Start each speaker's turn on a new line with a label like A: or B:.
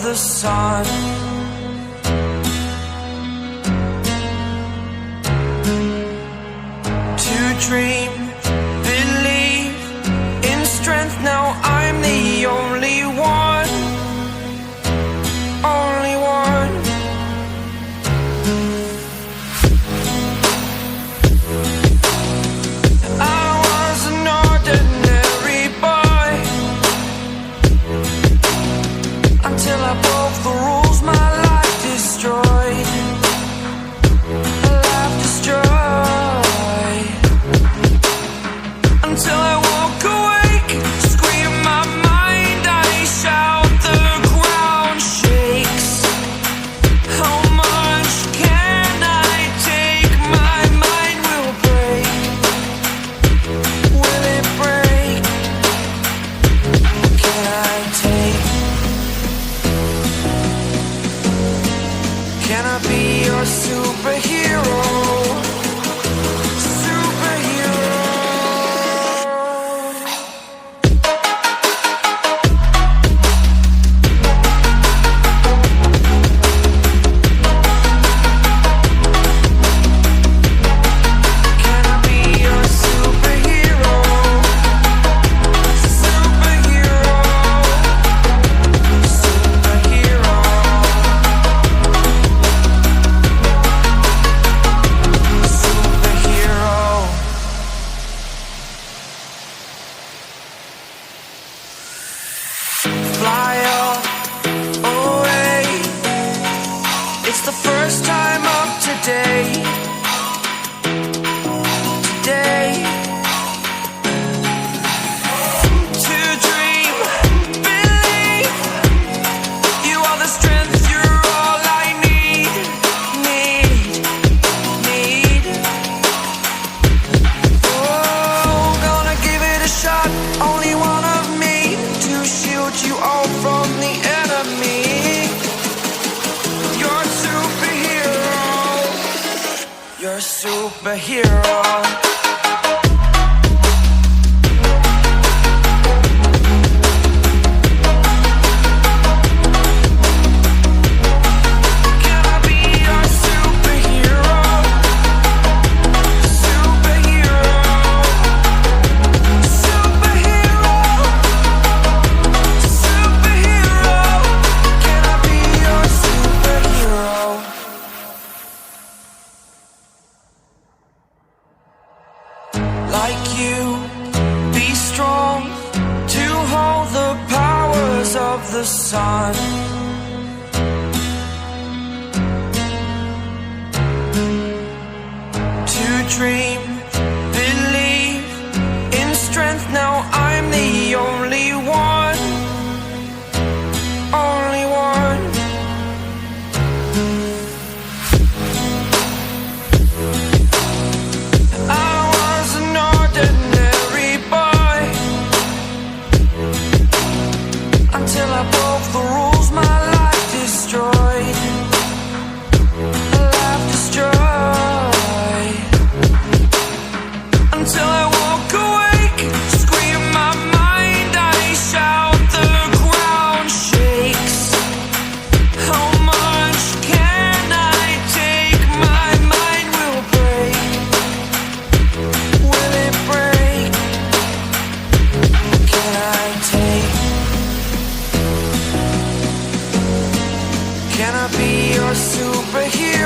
A: the sun. To dream, believe in strength. Now I'm the only one, only one. I was an ordinary boy until I broke the rules. My life destroyed, life destroyed. Until I walk awake, scream my mind, I shout, the ground shakes. How much can I take? My mind will break. Will it break? Can I take? Can I be your superhero? Fly up, away. It's the first time of today. Today. To dream, believe. You are the strength, you're all I need. Oh, gonna give it a shot. Only one of me to shield you all from the enemy. You're a superhero. You're a superhero. Can I be your superhero? Superhero. Superhero. Superhero. Can I be your superhero? Like you, be strong to hold the powers of the sun. To dream, believe in strength. Now I'm the only one, only one. I was an ordinary boy until I broke the rules. My life destroyed, life destroyed. Until I walk awake, scream my mind, I shout, the ground shakes. How much can I take? My mind will break. Will it break? Can I take? Can I be your superhero?